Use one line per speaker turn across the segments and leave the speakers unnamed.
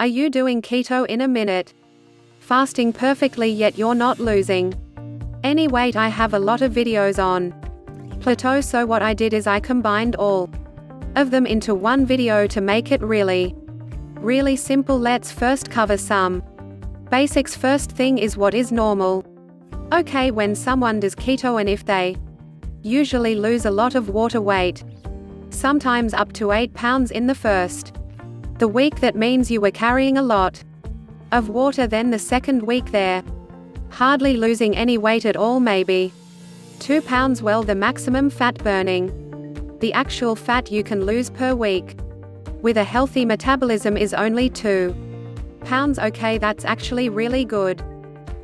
Are you doing keto in a minute? Fasting perfectly yet you're not losing any weight? I have a lot of videos on plateau, so what I did is I combined all of them into one video to make it really simple. Let's first cover some basics. First thing is, what is normal? Okay, when someone does keto and if they usually lose a lot of water weight, sometimes up to 8 pounds in the first week, that means you were carrying a lot of water. Then the second week they're hardly losing any weight at all, maybe 2 pounds. Well, the maximum fat burning, the actual fat you can lose per week with a healthy metabolism, is only 2 pounds. Okay, that's actually really good.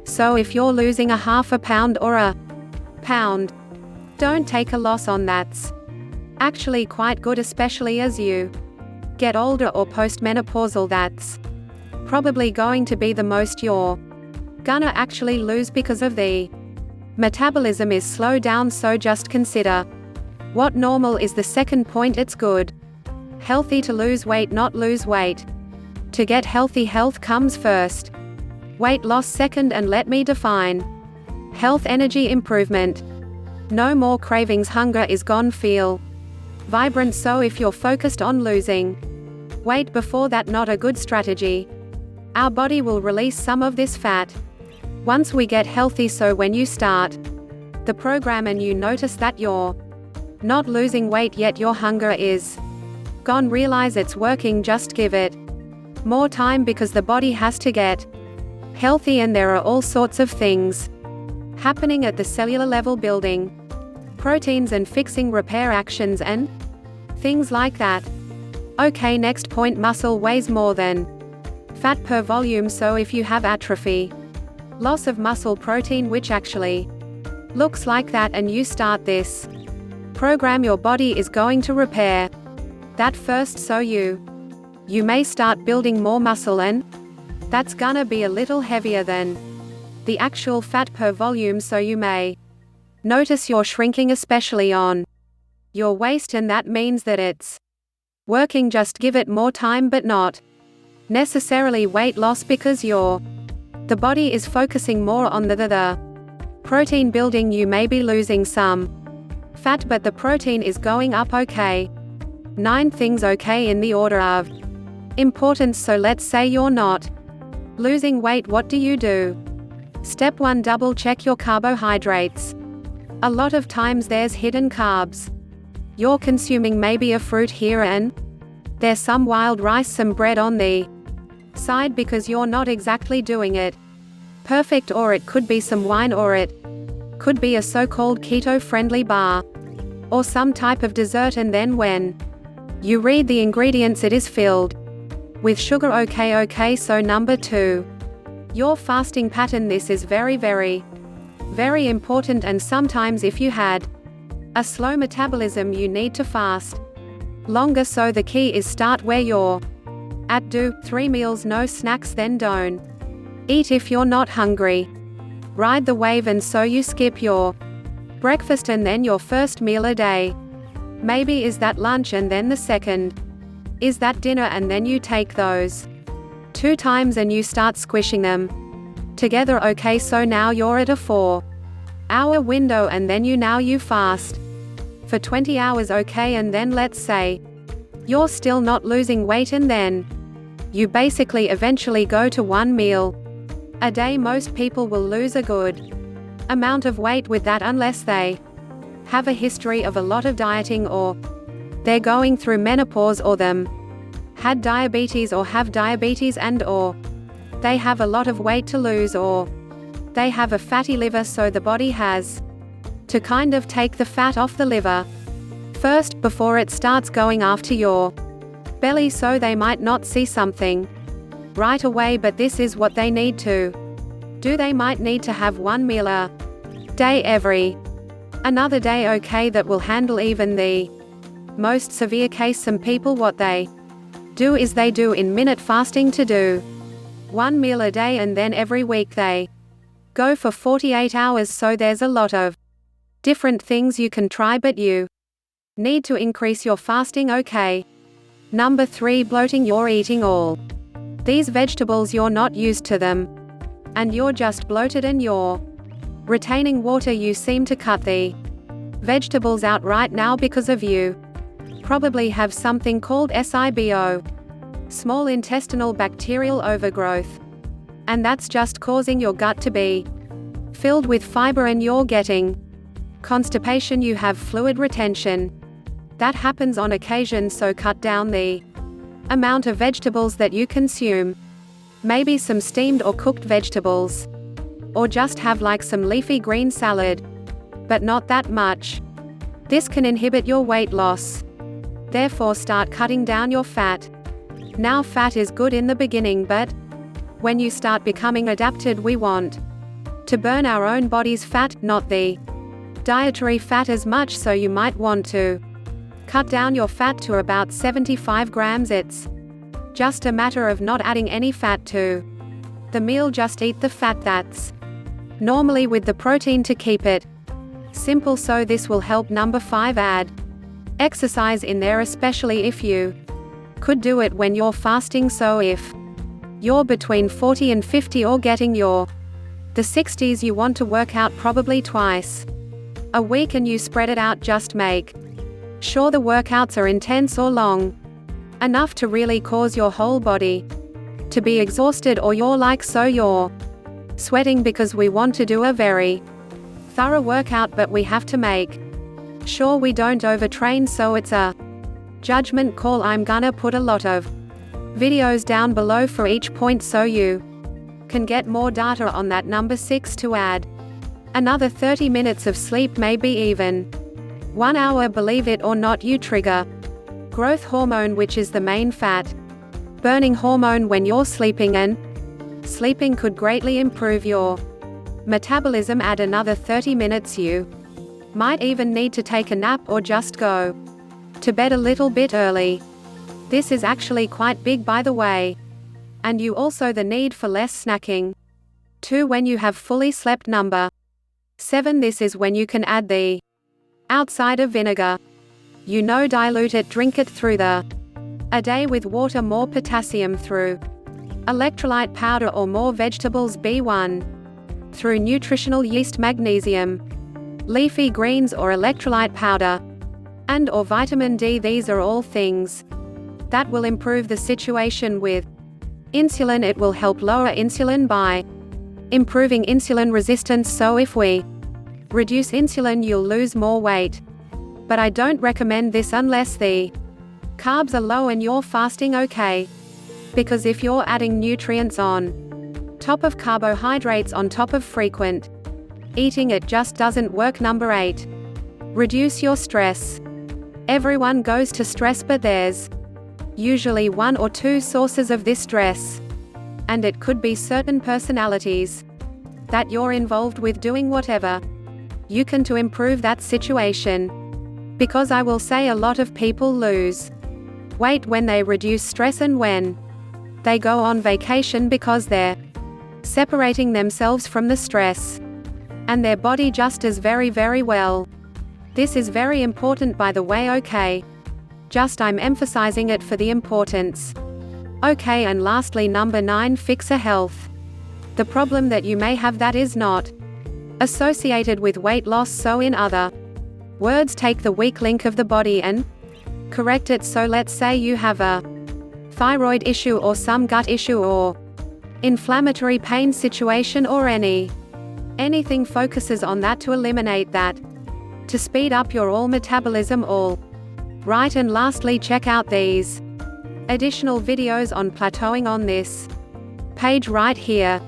So if you're losing a half a pound or a pound, don't take a loss on that's actually quite good, especially as you get older or postmenopausal. That's probably going to be the most you're gonna actually lose because of the metabolism is slow down. So just consider what normal is. The second point, it's good healthy to lose weight, not lose weight to get healthy. Health comes first, weight loss second, and let me define health: energy improvement, no more cravings, hunger is gone, feel vibrant. So if you're focused on losing weight before that, not a good strategy. Our body will release some of this fat once we get healthy. So when you start the program and you notice that you're not losing weight yet your hunger is gone, realize it's working. Just give it more time, because the body has to get healthy, and there are all sorts of things happening at the cellular level, building proteins and fixing repair actions and things like that. Okay, next point, muscle weighs more than fat per volume. So if you have atrophy, loss of muscle protein, which actually looks like that, and you start this program, your body is going to repair that first. So you may start building more muscle, and that's gonna be a little heavier than the actual fat per volume. So you may notice you're shrinking, especially on your waist, and that means that it's working. Just give it more time, but not necessarily weight loss, because the body is focusing more on the protein building. You may be losing some fat, but the protein is going up. Okay, 9 things, okay, in the order of importance. So let's say you're not losing weight. What do you do? Step 1, double check your carbohydrates. A lot of times there's hidden carbs. You're consuming maybe a fruit here and there's some wild rice, some bread on the side, because you're not exactly doing it perfect. Or it could be some wine, or it could be a so-called keto-friendly bar, or some type of dessert, and then when you read the ingredients it is filled with sugar. Okay, so number 2, your fasting pattern. This is very, very, very important, and sometimes if you had a slow metabolism you need to fast longer. So the key is start where you're at. Do 3 meals, no snacks, then don't eat if you're not hungry. Ride the wave, and so you skip your breakfast and then your first meal a day. Maybe is that lunch, and then the second is that dinner, and then you take those 2 times and you start squishing them together. Okay, so now you're at a 4-hour window, and then you fast for 20 hours. Okay, and then let's say you're still not losing weight, and then you basically eventually go to 1 meal a day. Most people will lose a good amount of weight with that, unless they have a history of a lot of dieting, or they're going through menopause, or them had diabetes or have diabetes, and or they have a lot of weight to lose, or they have a fatty liver. So the body has to kind of take the fat off the liver first, before it starts going after your belly. So they might not see something right away, but this is what they need to do. They might need to have 1 meal a day every another day. Okay, that will handle even the most severe case. Some people, what they do is they do in-minute fasting to do 1 meal a day, and then every week they go for 48 hours. So there's a lot of different things you can try, but you need to increase your fasting. Okay. Number 3, bloating. You're eating all These vegetables, you're not used to them. And you're just bloated and you're retaining water. You seem to cut the vegetables out right now because of you probably have something called SIBO, small intestinal bacterial overgrowth. And that's just causing your gut to be filled with fiber and you're getting constipation. You have fluid retention. That happens on occasion, so cut down the amount of vegetables that you consume. Maybe some steamed or cooked vegetables. Or just have like some leafy green salad. But not that much. This can inhibit your weight loss. Therefore, start cutting down your fat. Now, fat is good in the beginning, but when you start becoming adapted, we want to burn our own body's fat, not the dietary fat as much, so you might want to cut down your fat to about 75 grams. It's just a matter of not adding any fat to the meal. Just eat the fat that's normally with the protein to keep it simple. So this will help. Number 5, add exercise in there, especially if you could do it when you're fasting. So if you're between 40 and 50 or getting the 60s, you want to work out probably twice a week and you spread it out. Just make sure the workouts are intense or long enough to really cause your whole body to be exhausted, or you're like so you're sweating, because we want to do a very thorough workout, but we have to make sure we don't overtrain. So it's a judgment call. I'm gonna put a lot of videos down below for each point so you can get more data on that. Number 6, to add another 30 minutes of sleep, maybe even 1 hour. Believe it or not, you trigger growth hormone, which is the main fat burning hormone when you're sleeping, and sleeping could greatly improve your metabolism. Add another 30 minutes. You might even need to take a nap or just go to bed a little bit early. This is actually quite big, by the way. And you also the need for less snacking. 2, when you have fully slept. Number 7, this is when you can add the outside of vinegar. Dilute it, drink it through a day with water, more potassium through electrolyte powder, or more vegetables, B1 through nutritional yeast, magnesium, leafy greens, or electrolyte powder, and or vitamin D. These are all things that will improve the situation with insulin. It will help lower insulin by improving insulin resistance. So if we reduce insulin, you'll lose more weight. But I don't recommend this unless the carbs are low and you're fasting, okay? Because if you're adding nutrients on top of carbohydrates on top of frequent eating, it just doesn't work. Number 8, reduce your stress. Everyone goes to stress, but there's usually 1 or 2 sources of this stress. And it could be certain personalities that you're involved with doing whatever you can to improve that situation. Because I will say a lot of people lose weight when they reduce stress and when they go on vacation, because they're separating themselves from the stress. And their body just does very, very well. This is very important, by the way, okay? Just I'm emphasizing it for the importance. Okay, and lastly, number 9, fix a health. The problem that you may have that is not associated with weight loss. So in other words, take the weak link of the body and correct it. So let's say you have a thyroid issue or some gut issue or inflammatory pain situation or anything focuses on that to eliminate that, to speed up your all metabolism. All right, and lastly, check out these additional videos on plateauing on this page right here.